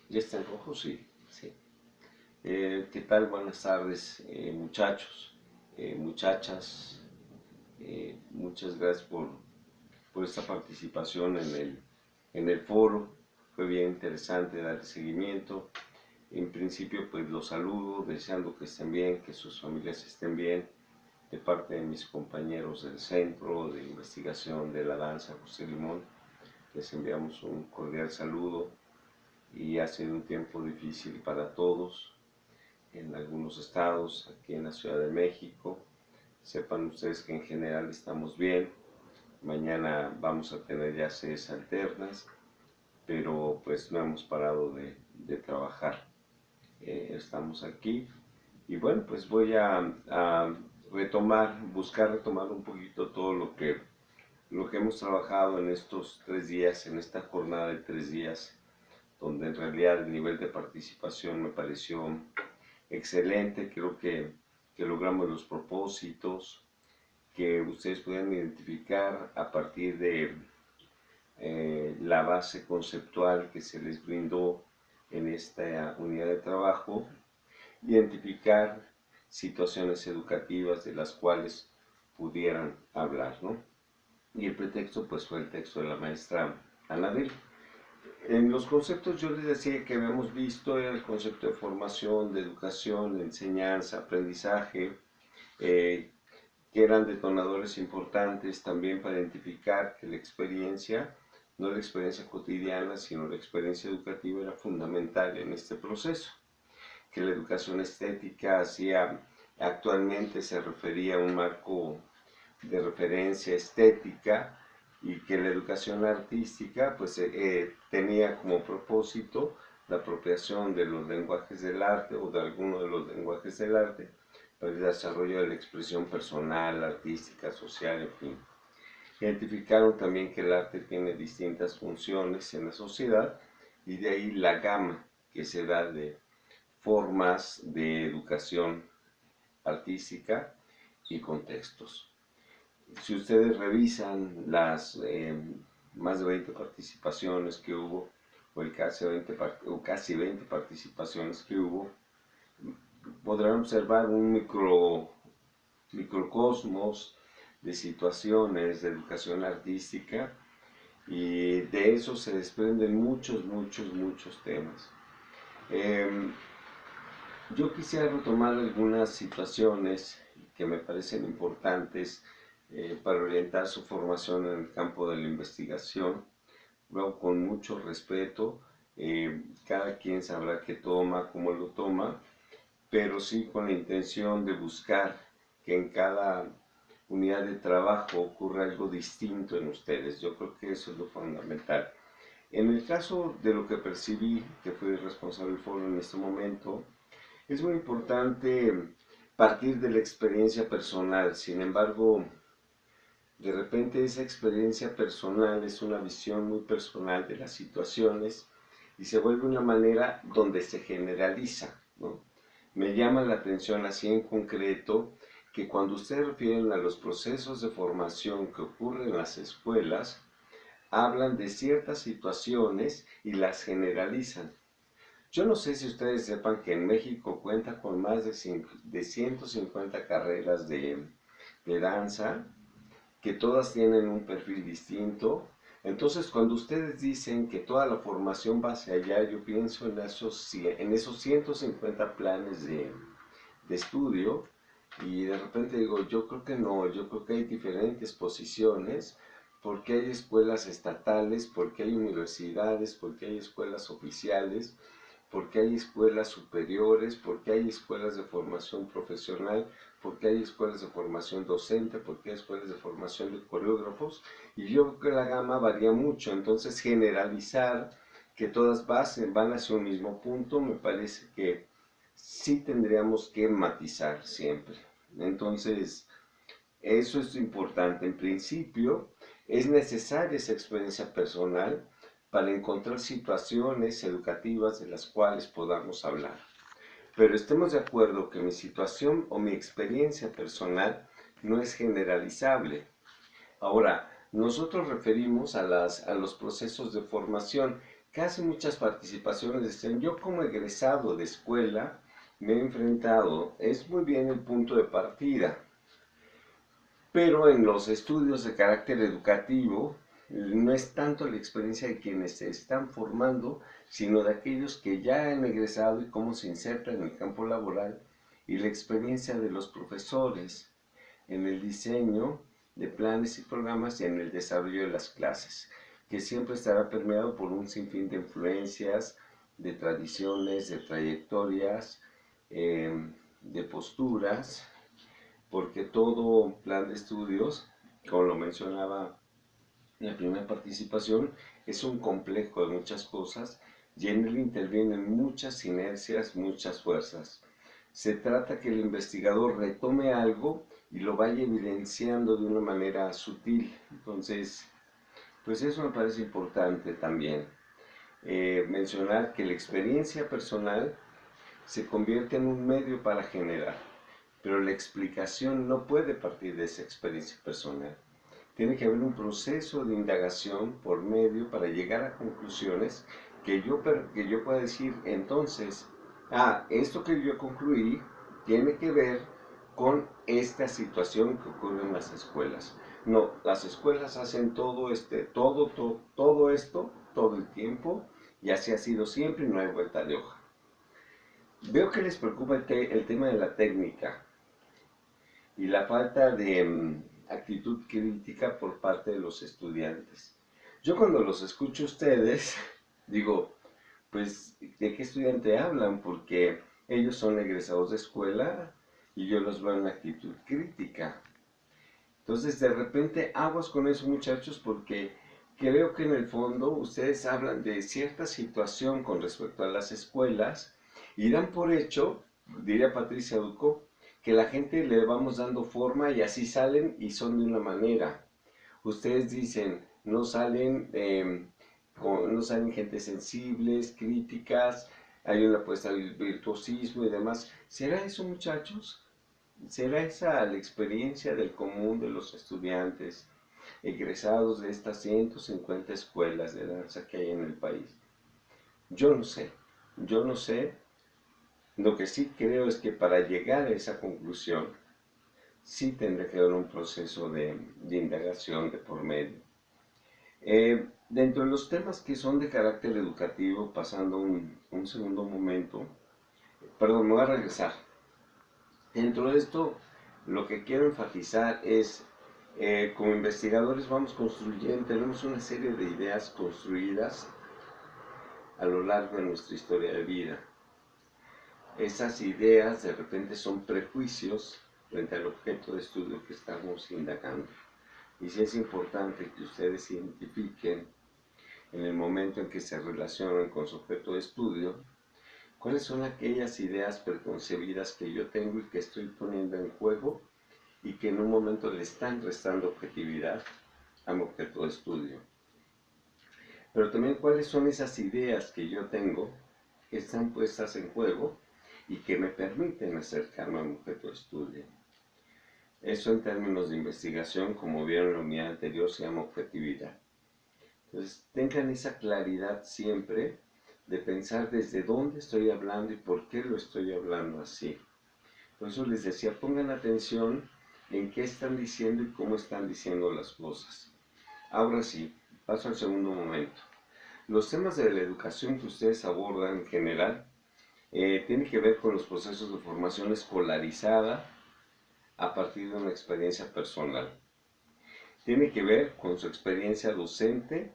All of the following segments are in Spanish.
Ya está en rojo, sí, sí. ¿Qué tal? Buenas tardes, muchachos, muchachas. Muchas gracias por esta participación en el foro. Fue bien interesante dar seguimiento. En principio, pues los saludo, deseando que estén bien, que sus familias estén bien. De parte de mis compañeros del Centro de Investigación de la Danza José Limón, les enviamos un cordial saludo y ha sido un tiempo difícil para todos en algunos estados, aquí en la Ciudad de México. Sepan ustedes que en general estamos bien. Mañana vamos a tener ya sedes alternas, pero pues no hemos parado de trabajar. Estamos aquí y bueno, pues voy a retomar, buscar retomar un poquito todo lo que hemos trabajado en estos 3 días, en esta jornada de 3 días, donde en realidad el nivel de participación me pareció excelente. Creo que logramos los propósitos que ustedes puedan identificar a partir de la base conceptual que se les brindó en esta unidad de trabajo, identificar situaciones educativas de las cuales pudieran hablar, ¿no? Y el pretexto pues fue el texto de la maestra Anabel. En los conceptos yo les decía que habíamos visto el concepto de formación, de educación, de enseñanza, aprendizaje, eh, que eran detonadores importantes también para identificar que la experiencia, no la experiencia cotidiana, sino la experiencia educativa era fundamental en este proceso, que la educación estética hacía, actualmente se refería a un marco de referencia estética y que la educación artística pues tenía como propósito la apropiación de los lenguajes del arte o de alguno de los lenguajes del arte para el desarrollo de la expresión personal, artística, social, en fin. Identificaron también que el arte tiene distintas funciones en la sociedad y de ahí la gama que se da de formas de educación artística y contextos. Si ustedes revisan las más de 20 participaciones que hubo, o casi 20 participaciones que hubo, podrán observar un microcosmos de situaciones de educación artística y de eso se desprenden muchos temas. Eh, yo quisiera retomar algunas situaciones que me parecen importantes para orientar su formación en el campo de la investigación. Luego, con mucho respeto, cada quien sabrá qué toma, cómo lo toma, pero sí con la intención de buscar que en cada unidad de trabajo ocurra algo distinto en ustedes. Yo creo que eso es lo fundamental. En el caso de lo que percibí, que fui responsable del foro en este momento, es muy importante partir de la experiencia personal. Sin embargo, de repente esa experiencia personal es una visión muy personal de las situaciones y se vuelve una manera donde se generaliza, ¿no? Me llama la atención así en concreto que cuando ustedes refieren a los procesos de formación que ocurren en las escuelas, hablan de ciertas situaciones y las generalizan. Yo no sé si ustedes sepan que en México cuenta con más de 150 carreras de danza, que todas tienen un perfil distinto. Entonces, cuando ustedes dicen que toda la formación va hacia allá, yo pienso en esos 150 planes de estudio y de repente digo, yo creo que no, yo creo que hay diferentes posiciones, porque hay escuelas estatales, porque hay universidades, porque hay escuelas oficiales, porque hay escuelas superiores, porque hay escuelas de formación profesional, porque hay escuelas de formación docente, porque hay escuelas de formación de coreógrafos, y yo creo que la gama varía mucho. Entonces generalizar que todas van hacia un mismo punto, me parece que sí tendríamos que matizar siempre. Entonces, eso es importante. En principio, es necesaria esa experiencia personal para encontrar situaciones educativas de las cuales podamos hablar. Pero estemos de acuerdo que mi situación o mi experiencia personal no es generalizable. Ahora, nosotros referimos a los procesos de formación. casi muchas participaciones decían, yo como egresado de escuela me he enfrentado, es muy bien el punto de partida, pero en los estudios de carácter educativo no es tanto la experiencia de quienes se están formando, sino de aquellos que ya han egresado y cómo se insertan en el campo laboral, y la experiencia de los profesores en el diseño de planes y programas y en el desarrollo de las clases, que siempre estará permeado por un sinfín de influencias, de tradiciones, de trayectorias, de posturas, porque todo plan de estudios, como lo mencionaba en la primera participación, es un complejo de muchas cosas y en él intervienen muchas inercias, muchas fuerzas. Se trata que el investigador retome algo y lo vaya evidenciando de una manera sutil. Entonces, pues eso me parece importante también. Mencionar que la experiencia personal se convierte en un medio para generar, pero la explicación no puede partir de esa experiencia personal. Tiene que haber un proceso de indagación por medio para llegar a conclusiones que yo pueda decir, entonces, esto que yo concluí tiene que ver con esta situación que ocurre en las escuelas. No, las escuelas hacen todo esto todo el tiempo y así ha sido siempre y no hay vuelta de hoja. Veo que les preocupa el tema de la técnica y la falta de actitud crítica por parte de los estudiantes. Yo cuando los escucho a ustedes, digo, pues, ¿de qué estudiante hablan? Porque ellos son egresados de escuela y yo los veo en actitud crítica. Entonces, de repente, aguas con eso, muchachos, porque creo que en el fondo ustedes hablan de cierta situación con respecto a las escuelas y dan por hecho, diría Patricia Ducó, que la gente le vamos dando forma y así salen y son de una manera. Ustedes dicen, no salen gente sensibles, críticas, hay una apuesta al virtuosismo y demás. ¿Será eso, muchachos? ¿Será esa la experiencia del común de los estudiantes egresados de estas 150 escuelas de danza que hay en el país? Yo no sé, yo no sé. Lo que sí creo es que para llegar a esa conclusión, sí tendrá que haber un proceso de indagación de por medio. Dentro de los temas que son de carácter educativo, pasando un segundo momento, perdón, me voy a regresar. Dentro de esto, lo que quiero enfatizar es, como investigadores vamos construyendo, tenemos una serie de ideas construidas a lo largo de nuestra historia de vida. Esas ideas de repente son prejuicios frente al objeto de estudio que estamos indagando. Y sí es importante que ustedes identifiquen en el momento en que se relacionan con su objeto de estudio, cuáles son aquellas ideas preconcebidas que yo tengo y que estoy poniendo en juego y que en un momento le están restando objetividad a mi objeto de estudio. Pero también cuáles son esas ideas que yo tengo que están puestas en juego y que me permiten acercarme a mi objeto de estudio. Eso en términos de investigación, como vieron en la unidad anterior, se llama objetividad. Entonces, tengan esa claridad siempre de pensar desde dónde estoy hablando y por qué lo estoy hablando así. Por eso les decía, pongan atención en qué están diciendo y cómo están diciendo las cosas. Ahora sí, paso al segundo momento. Los temas de la educación que ustedes abordan en general tienen que ver con los procesos de formación escolarizada a partir de una experiencia personal. Tiene que ver con su experiencia docente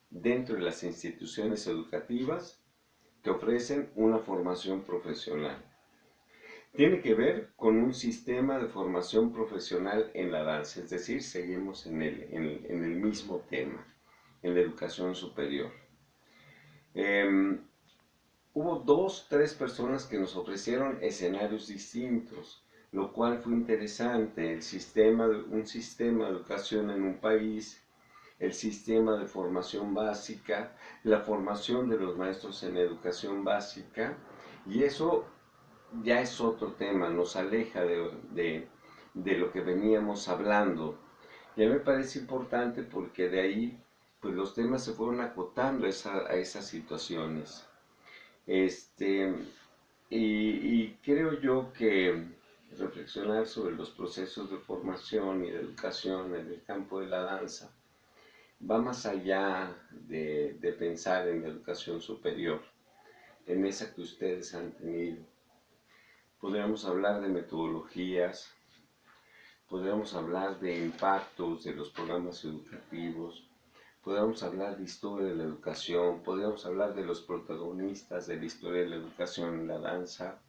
dentro de las instituciones educativas que ofrecen una formación profesional. Tiene que ver con un sistema de formación profesional en la danza, es decir, seguimos en el mismo tema, en la educación superior. Hubo 2, 3 personas que nos ofrecieron escenarios distintos, lo cual fue interesante. Un sistema de educación en un país, el sistema de formación básica, la formación de los maestros en educación básica, y eso ya es otro tema, nos aleja de lo que veníamos hablando. Y a mí me parece importante porque de ahí pues los temas se fueron acotando a esas situaciones. Y creo yo que reflexionar sobre los procesos de formación y de educación en el campo de la danza va más allá de pensar en la educación superior, en esa que ustedes han tenido. Podríamos hablar de metodologías, podríamos hablar de impactos de los programas educativos, podríamos hablar de historia de la educación, podríamos hablar de los protagonistas de la historia de la educación en la danza,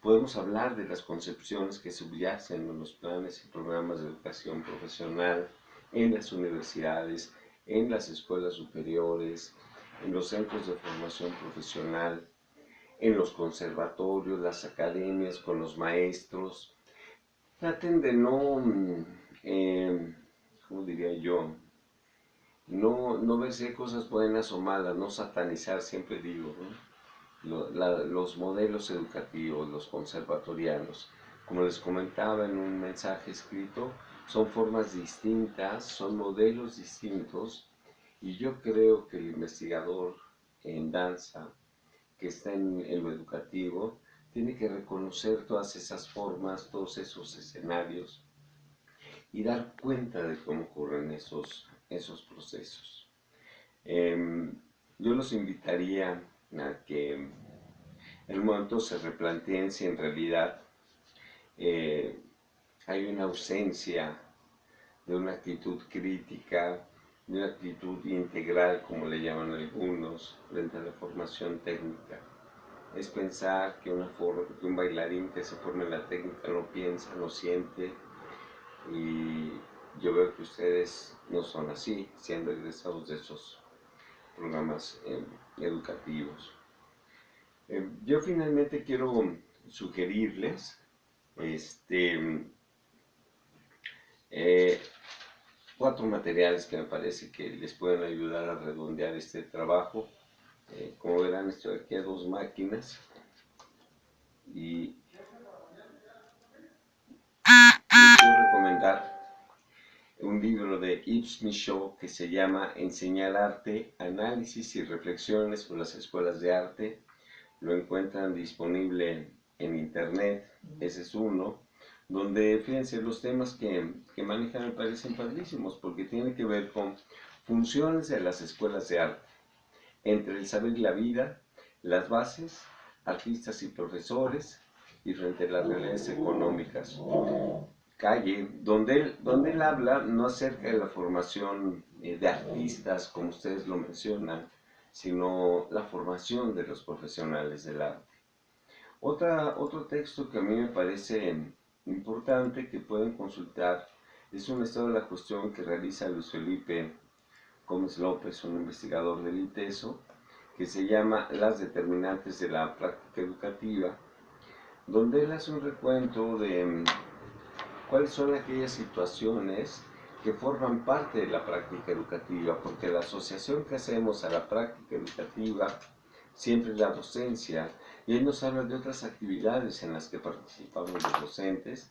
podemos hablar de las concepciones que subyacen en los planes y programas de educación profesional, en las universidades, en las escuelas superiores, en los centros de formación profesional, en los conservatorios, las academias, con los maestros. Traten de no, ¿cómo diría yo? No verse cosas buenas o malas, no satanizar, siempre digo, ¿no? Los modelos educativos, los conservatorianos, como les comentaba en un mensaje escrito, son formas distintas, son modelos distintos, y yo creo que el investigador en danza, que está en lo educativo, tiene que reconocer todas esas formas, todos esos escenarios, y dar cuenta de cómo ocurren esos procesos. Yo los invitaría a que en un momento se replanteen si en realidad hay una ausencia de una actitud crítica, de una actitud integral, como le llaman algunos, frente a la formación técnica. Es pensar que un bailarín que se forma en la técnica no piensa, no siente, y yo veo que ustedes no son así, siendo egresados de esos programas educativos. Yo finalmente quiero sugerirles eh, 4 materiales que me parece que les pueden ayudar a redondear este trabajo. Como verán, estoy aquí a 2 máquinas y les quiero recomendar un libro de Yves Michaud que se llama Enseñar arte, análisis y reflexiones por las escuelas de arte. Lo encuentran disponible en internet, ese es uno, donde fíjense los temas que manejan me parecen padrísimos porque tienen que ver con funciones de las escuelas de arte, entre el saber y la vida, las bases, artistas y profesores, y frente a las realidades económicas. Calle, donde él habla no acerca de la formación de artistas, como ustedes lo mencionan, sino la formación de los profesionales del arte. Otro texto que a mí me parece importante que pueden consultar es un estado de la cuestión que realiza Luis Felipe Gómez López, un investigador del ITESO, que se llama Las determinantes de la práctica educativa, donde él hace un recuento de cuáles son aquellas situaciones que forman parte de la práctica educativa, porque la asociación que hacemos a la práctica educativa siempre es la docencia, y él nos habla de otras actividades en las que participamos los docentes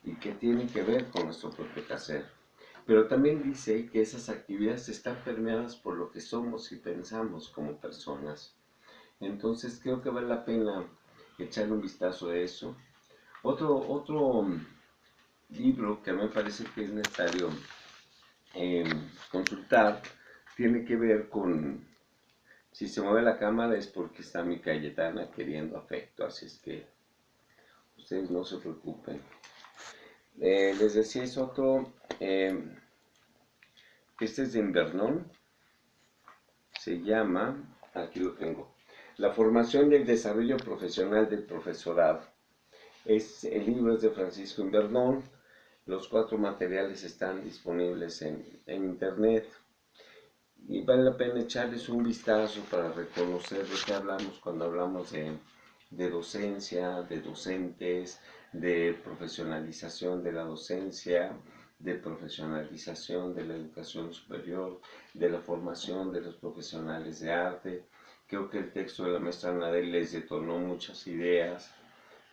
y que tienen que ver con nuestro propio quehacer. Pero también dice que esas actividades están permeadas por lo que somos y pensamos como personas. Entonces creo que vale la pena echarle un vistazo a eso. Otro libro que a mí me parece que es necesario consultar tiene que ver con, si se mueve la cámara es porque está mi Cayetana queriendo afecto, así es que ustedes no se preocupen. Les decía, es otro, este es de Invernón, se llama, aquí lo tengo, La formación y el desarrollo profesional del profesorado. El libro es de Francisco Invernón, los 4 materiales están disponibles en internet y vale la pena echarles un vistazo para reconocer de qué hablamos cuando hablamos de docencia, de docentes, de profesionalización de la docencia, de profesionalización de la educación superior, de la formación de los profesionales de arte. Creo que el texto de la maestra Nadel les detonó muchas ideas.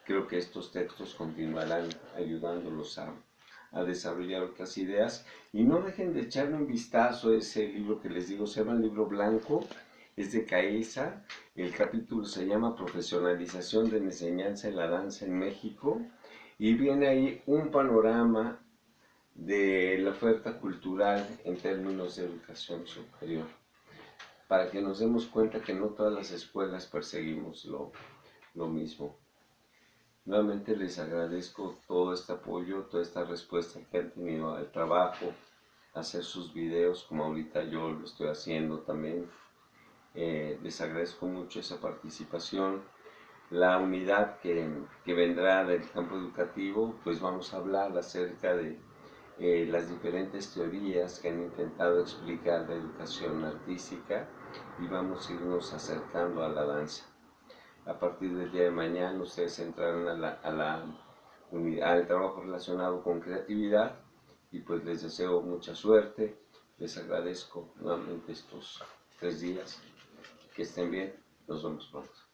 Creo que estos textos continuarán ayudándolos a a desarrollar otras ideas. Y no dejen de echarle un vistazo a ese libro que les digo, se llama el Libro Blanco, es de Caesa. El capítulo se llama Profesionalización de la enseñanza en la danza en México, y viene ahí un panorama de la oferta cultural en términos de educación superior, para que nos demos cuenta que no todas las escuelas perseguimos lo mismo. Nuevamente les agradezco todo este apoyo, toda esta respuesta que han tenido al trabajo, hacer sus videos como ahorita yo lo estoy haciendo también. Les agradezco mucho esa participación. La unidad que vendrá del campo educativo, pues vamos a hablar acerca de las diferentes teorías que han intentado explicar la educación artística, y vamos a irnos acercando a la danza. A partir del día de mañana ustedes entrarán al trabajo relacionado con creatividad, y pues les deseo mucha suerte. Les agradezco nuevamente estos 3 días. Que estén bien. Nos vemos pronto.